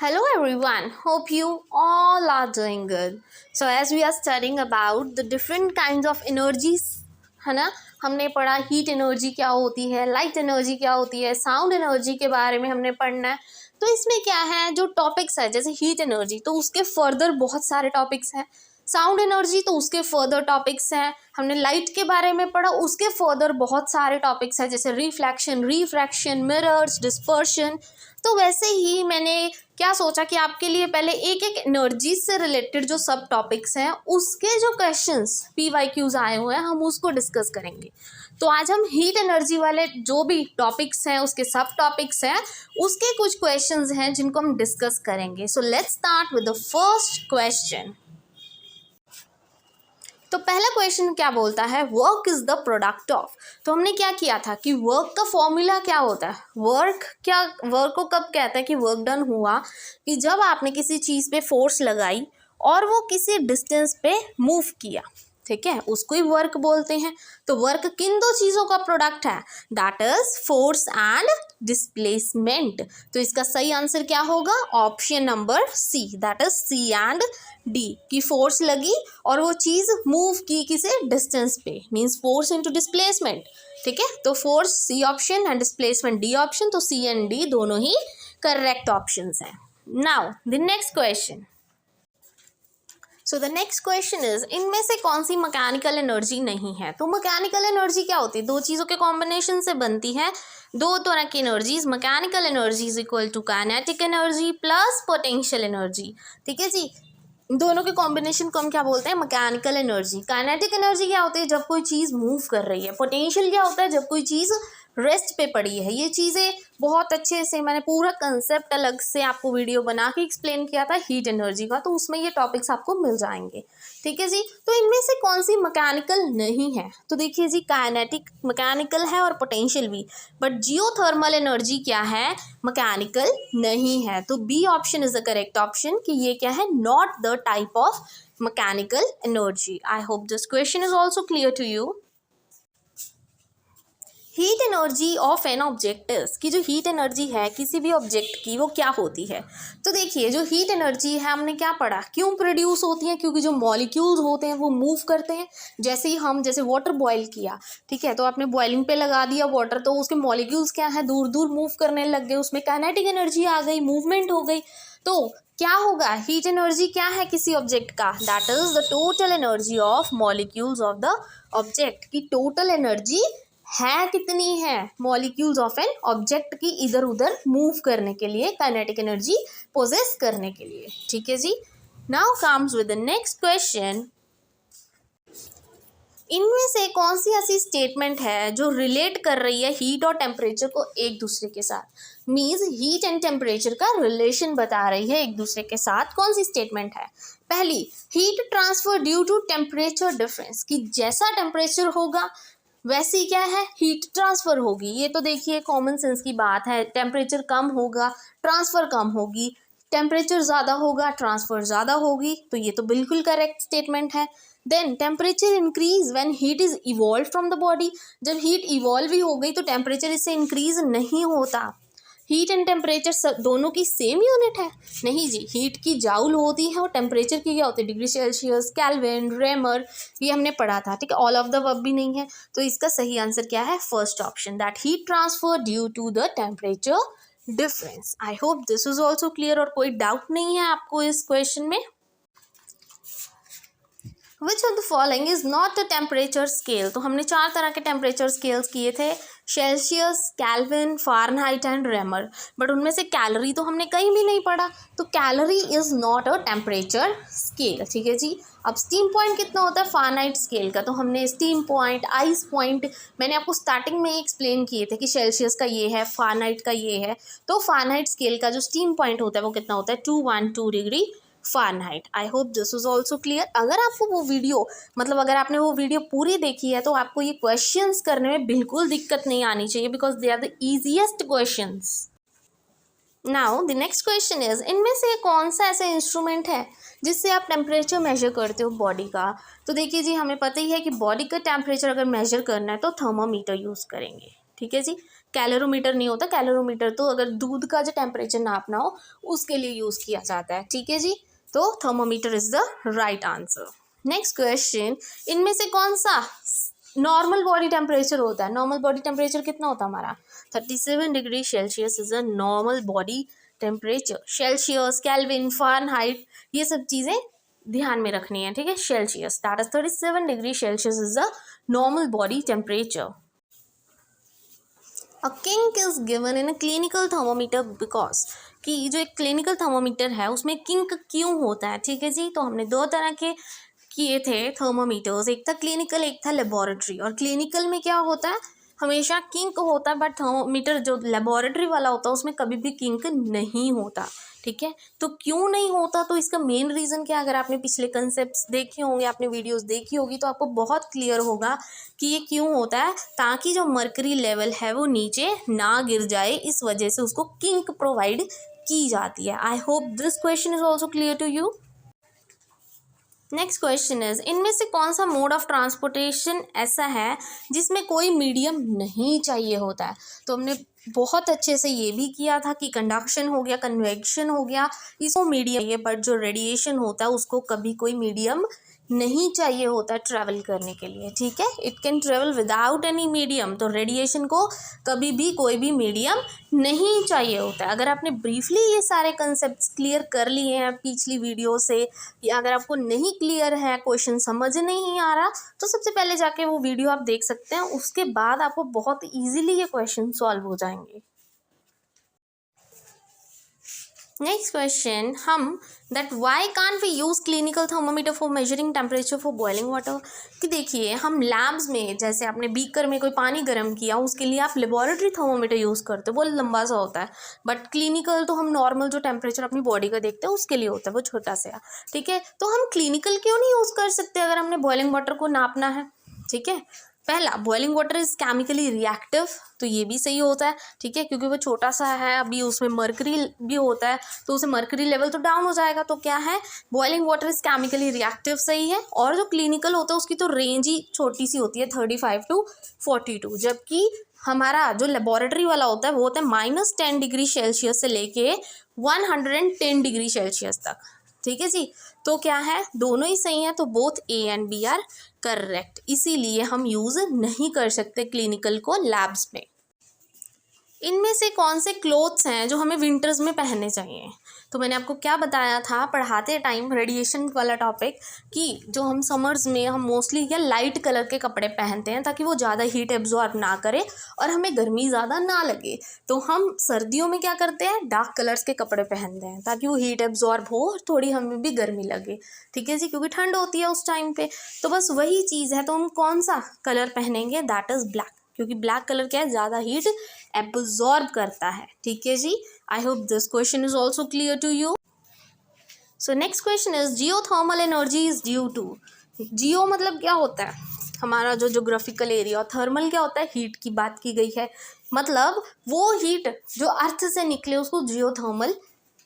Hello everyone, hope you all are doing good. So as we are studying about the different kinds of energies, है ना, हमने पढ़ा heat energy क्या होती है, लाइट एनर्जी क्या होती है, साउंड एनर्जी के बारे में हमने पढ़ना है। तो इसमें क्या है, जो टॉपिक्स है जैसे हीट एनर्जी तो उसके फर्दर बहुत सारे टॉपिक्स हैं, साउंड एनर्जी तो उसके फर्दर टॉपिक्स हैं, हमने लाइट के बारे में पढ़ा उसके फर्दर बहुत सारे टॉपिक्स हैं जैसे रिफ्लेक्शन, रिफ्रैक्शन, मिरर्स, डिस्पर्शन। तो वैसे ही मैंने क्या सोचा कि आपके लिए पहले एक एक एनर्जी से रिलेटेड जो सब टॉपिक्स हैं उसके जो क्वेश्चंस PYQs आए हुए हैं हम उसको डिस्कस करेंगे। तो आज हम हीट एनर्जी वाले जो भी टॉपिक्स हैं उसके सब टॉपिक्स हैं उसके कुछ क्वेश्चंस हैं जिनको हम डिस्कस करेंगे। So let's start with the first question. तो पहला क्वेश्चन क्या बोलता है, work is the product of. तो हमने क्या किया था कि वर्क का फॉर्मूला क्या होता है, वर्क को कब कहते हैं कि वर्क डन हुआ, कि जब आपने किसी चीज़ पे फोर्स लगाई और वो किसी डिस्टेंस पे मूव किया, ठीक है, उसको ही वर्क बोलते हैं। तो वर्क किन दो चीज़ों का प्रोडक्ट है, that is force and displacement. तो इसका सही आंसर क्या होगा, option number C, that is C and D, की फोर्स लगी और वो चीज़ मूव की किसी डिस्टेंस पे, मीन्स फोर्स इनटू डिस्प्लेसमेंट। ठीक है, तो force C option and displacement D option, तो सी एंड डी दोनों ही करेक्ट ऑप्शंस हैं। Now the next question. So the next question is, इनमें से कौन सी मैकेनिकल एनर्जी नहीं है। तो मैकेनिकल एनर्जी क्या होती है, दो चीज़ों के कॉम्बिनेशन से बनती है, दो तरह की energies. Mechanical energy is equal to kinetic energy plus potential energy. ठीक है जी, दोनों के कॉम्बिनेशन को हम क्या बोलते हैं, मैकेनिकल एनर्जी। काइनेटिक एनर्जी क्या होती है, जब कोई चीज़ मूव कर रही है। पोटेंशियल क्या होता है, जब कोई चीज़ रेस्ट पे पड़ी है। ये चीज़ें बहुत अच्छे से मैंने पूरा कंसेप्ट अलग से आपको वीडियो बना के एक्सप्लेन किया था हीट एनर्जी का, तो उसमें ये टॉपिक्स आपको मिल जाएंगे। ठीक है जी, तो इनमें से कौन सी मैकेनिकल नहीं है, तो देखिए जी, काइनेटिक मैकेनिकल है और पोटेंशियल भी, बट जियोथर्मल एनर्जी क्या है, मैकेनिकल नहीं है। तो B option is the correct option, कि ये क्या है, not the type of mechanical energy. I hope this question is also clear to you. Heat energy of an object is, की जो हीट एनर्जी है किसी भी ऑब्जेक्ट की वो क्या होती है। तो देखिए, जो हीट एनर्जी है हमने क्या पढ़ा, क्यों प्रोड्यूस होती है, क्योंकि जो मॉलिक्यूल्स होते हैं वो मूव करते हैं। जैसे ही जैसे वाटर बॉयल किया, ठीक है, तो आपने बॉइलिंग पे लगा दिया वाटर, तो उसके मॉलिक्यूल्स क्या है, दूर दूर मूव करने लग गए, उसमें काइनेटिक एनर्जी आ गई, मूवमेंट हो गई। तो क्या होगा, हीट एनर्जी क्या है किसी ऑब्जेक्ट का, that is the total energy of molecules of the object. की टोटल एनर्जी है कितनी है मॉलिक्यूल्स ऑफ एन ऑब्जेक्ट की इधर उधर मूव करने के लिए, काइनेटिक एनर्जी पोजेस करने के लिए। ठीक है जी, now comes with the next question. इनमें से कौन सी ऐसी स्टेटमेंट है जो रिलेट कर रही है हीट और टेम्परेचर को एक दूसरे के साथ, मीन्स हीट एंड टेम्परेचर का रिलेशन बता रही है एक दूसरे के साथ। कौन सी स्टेटमेंट है, पहली, heat transfer due to temperature difference, कि जैसा टेम्परेचर होगा वैसी क्या है, हीट ट्रांसफ़र होगी। ये तो देखिए कॉमन सेंस की बात है, टेम्परेचर कम होगा ट्रांसफ़र कम होगी, टेम्परेचर ज़्यादा होगा ट्रांसफ़र ज़्यादा होगी, तो ये तो बिल्कुल करेक्ट स्टेटमेंट है। Then temperature increase when heat is evolve from the body, जब हीट इवॉल्व ही हो गई तो टेम्परेचर इससे इंक्रीज नहीं होता। हीट एंड टेम्परेचर दोनों की सेम यूनिट है, नहीं जी, हीट की जाउल होती है और टेम्परेचर की क्या होती है, डिग्री सेल्सियस, केल्विन, रेमर, ये हमने पढ़ा था। ठीक है, ऑल ऑफ द अब भी नहीं है, तो इसका सही आंसर क्या है, first option, that heat transfer due to the temperature difference. I hope this is also clear, और कोई डाउट नहीं है आपको इस क्वेश्चन में। Which of the following is not a temperature scale. तो हमने 4 तरह के टेम्परेचर स्केल्स किए थे, Celsius, Kelvin, Fahrenheit and Reaumur, but उनमें से कैलोरी तो हमने कहीं भी नहीं पढ़ा, तो calorie is not a temperature scale. ठीक है जी, अब स्टीम पॉइंट कितना होता है फ़ारेनहाइट स्केल का, तो हमने स्टीम पॉइंट, आइस पॉइंट मैंने आपको स्टार्टिंग में ही एक्सप्लेन किए थे कि सेल्सियस का ये है, फ़ारेनहाइट का ये है। तो फ़ारेनहाइट स्केल का जो स्टीम पॉइंट होता है वो कितना होता है, 212 degree Fahrenheit. I hope this is also clear. अगर आपको वो वीडियो, मतलब अगर आपने वो वीडियो पूरी देखी है तो आपको ये क्वेश्चंस करने में बिल्कुल दिक्कत नहीं आनी चाहिए, because they are the easiest questions. Now the next question is, इनमें से कौन सा ऐसा इंस्ट्रूमेंट है जिससे आप टेम्परेचर मेजर करते हो बॉडी का। तो देखिए जी, हमें पता ही है कि बॉडी का टेम्परेचर अगर मेजर करना है तो थर्मामीटर यूज़ करेंगे। ठीक है जी, कैलोरीमीटर नहीं होता। कैलोरीमीटर तो अगर दूध का जो टेम्परेचर नापना हो उसके लिए यूज़ किया जाता है, ठीक है जी। तो thermometer is the right answer. Next question, इनमें से कौन सा नॉर्मल बॉडी टेम्परेचर होता है? नॉर्मल बॉडी टेम्परेचर कितना होता है हमारा? 37 degree Celsius is a normal body temperature. Celsius, Kelvin, Fahrenheit, ये सब चीज़ें ध्यान में रखनी है, ठीक है। Celsius that is 37 degree Celsius is the normal body temperature. A kink is given in a clinical thermometer because, कि जो एक क्लिनिकल थर्मोमीटर है उसमें किंक क्यों होता है, ठीक है जी। तो हमने दो तरह के किए थे थर्मोमीटर्स, एक था क्लिनिकल एक था लेबोरेटरी। और क्लिनिकल में क्या होता है, हमेशा किंक होता है, बट थर्मोमीटर जो लेबोरेटरी वाला होता है उसमें कभी भी किंक नहीं होता, ठीक है। तो क्यों नहीं होता, तो इसका मेन रीज़न क्या, अगर आपने पिछले कंसेप्ट्स देखे होंगे, आपने वीडियोस देखी होगी, तो आपको बहुत क्लियर होगा कि ये क्यों होता है। ताकि जो मर्करी लेवल है वो नीचे ना गिर जाए, इस वजह से उसको किंक प्रोवाइड की जाती है। I hope this question is also clear to you. Next question is, इनमें से कौन सा मोड ऑफ ट्रांसपोर्टेशन ऐसा है जिसमें कोई मीडियम नहीं चाहिए होता है? तो हमने बहुत अच्छे से ये भी किया था कि कंडक्शन हो गया, कन्वेक्शन हो गया, इसको मीडियम है, बट जो रेडिएशन होता है उसको कभी कोई मीडियम नहीं चाहिए होता ट्रैवल करने के लिए, ठीक है। It can travel without any medium. तो रेडिएशन को कभी भी कोई भी मीडियम नहीं चाहिए होता है। अगर आपने ब्रीफली ये सारे कंसेप्ट्स क्लियर कर लिए हैं पिछली वीडियो से, या अगर आपको नहीं क्लियर है, क्वेश्चन समझ नहीं आ रहा, तो सबसे पहले जाके वो वीडियो आप देख सकते हैं। उसके बाद आपको बहुत ईजिली ये क्वेश्चन सॉल्व हो जाएंगे। नेक्स्ट क्वेश्चन, हम that why can't we use clinical thermometer for measuring temperature for boiling water. कि देखिए, हम लैब्स में, जैसे आपने बीकर में कोई पानी गर्म किया, उसके लिए आप लेबोरेटरी थर्मोमीटर यूज़ करते हो, वो लंबा सा होता है। बट क्लिनिकल तो हम नॉर्मल जो टेम्परेचर अपनी बॉडी का देखते हैं उसके लिए होता है, वो छोटा सा, ठीक है। तो हम क्लिनिकल क्यों नहीं यूज़ कर सकते अगर हमने बॉइलिंग वाटर को नापना है, ठीक है। पहला, boiling water is chemically reactive, तो ये भी सही होता है, ठीक है, क्योंकि वो छोटा सा है, अभी उसमें मर्करी भी होता है, तो उसे मर्करी लेवल तो डाउन हो जाएगा। तो क्या है, boiling water is chemically reactive, सही है। और जो क्लिनिकल होता है उसकी तो रेंज ही छोटी सी होती है, 35 to 42, जबकि हमारा जो लेबोरेटरी वाला होता है वो होता है -10 डिग्री सेल्सियस से लेके 110 डिग्री सेल्सियस तक, ठीक है जी। तो क्या है, दोनों ही सही है, तो both A and B are correct. इसीलिए हम यूज़ नहीं कर सकते क्लिनिकल को लैब्स में। इनमें से कौन से क्लोथ्स हैं जो हमें विंटर्स में पहनने चाहिए? तो मैंने आपको क्या बताया था पढ़ाते टाइम, रेडिएशन वाला टॉपिक, कि जो हम समर्स में हम मोस्टली क्या लाइट कलर के कपड़े पहनते हैं ताकि वो ज़्यादा हीट एब्जॉर्ब ना करे और हमें गर्मी ज़्यादा ना लगे। तो हम सर्दियों में क्या करते हैं, डार्क कलर्स के कपड़े पहनते हैं ताकि वो हीट एब्जॉर्ब हो और थोड़ी हमें भी गर्मी लगे, ठीक है जी, क्योंकि ठंड होती है उस टाइम पे। तो बस वही चीज़ है, तो हम कौन सा कलर पहनेंगे, दैट इज़ ब्लैक, क्योंकि ब्लैक कलर क्या है, ज़्यादा हीट एब्जॉर्ब करता है, ठीक है जी। I hope this question is also clear to you. So next question is, geothermal energy is due to. Geo मतलब क्या होता है, हमारा जो जोग्राफिकल एरिया, और थर्मल क्या होता है, हीट की बात की गई है, मतलब वो हीट जो अर्थ से निकले उसको जियोथर्मल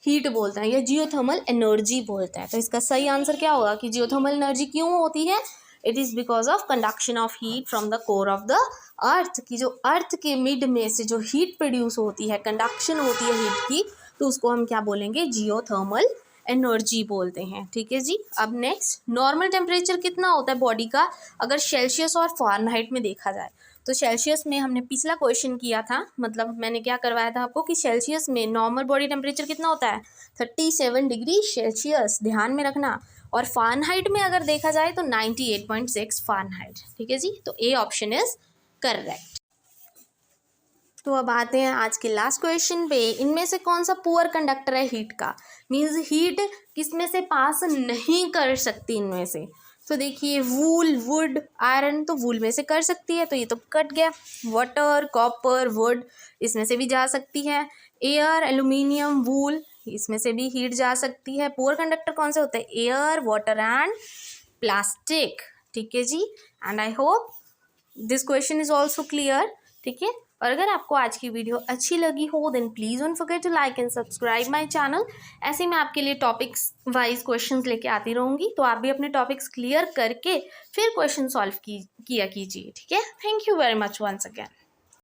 हीट बोलते हैं या जियोथर्मल एनर्जी बोलते हैं। तो इसका सही आंसर क्या होगा कि जियोथर्मल एनर्जी क्यों होती है, it is because of conduction of heat from the core of the earth, की जो अर्थ के मिड में से जो हीट प्रोड्यूस होती है, कंडक्शन होती है हीट की, तो उसको हम क्या बोलेंगे, जियोथर्मल एनर्जी बोलते हैं, ठीक है जी। अब नेक्स्ट, नॉर्मल टेम्परेचर कितना होता है बॉडी का अगर सेल्सियस और फ़ारेनहाइट में देखा जाए? तो सेल्सियस में हमने पिछला क्वेश्चन किया था, मतलब मैंने क्या करवाया था आपको कि सेल्सियस में नॉर्मल बॉडी टेम्परेचर कितना होता है, 37 डिग्री सेल्सियस, ध्यान में रखना। और फ़ारेनहाइट में अगर देखा जाए तो 98.6 फ़ारेनहाइट, ठीक है जी। तो ए ऑप्शन इज करेक्ट। तो अब आते हैं आज के लास्ट क्वेश्चन पे, इनमें से कौन सा पुअर कंडक्टर है हीट का, मीन्स हीट किसमें से पास नहीं कर सकती इनमें से? तो देखिए, वूल, वुड, आयरन, तो वूल में से कर सकती है, तो ये तो कट गया। वाटर, कॉपर, वुड, इसमें से भी जा सकती है। एयर, एल्यूमिनियम, वूल, इसमें से भी हीट जा सकती है। पुअर कंडक्टर कौन से होते हैं, एयर, वाटर एंड प्लास्टिक, ठीक है जी। And I hope this question is also clear, ठीक है। और अगर आपको आज की वीडियो अच्छी लगी हो then please don't forget to like and subscribe my channel. ऐसे मैं आपके लिए टॉपिक्स वाइज क्वेश्चंस लेके आती रहूँगी, तो आप भी अपने टॉपिक्स क्लियर करके फिर क्वेश्चन सॉल्व किया कीजिए, ठीक है। Thank you very much once again.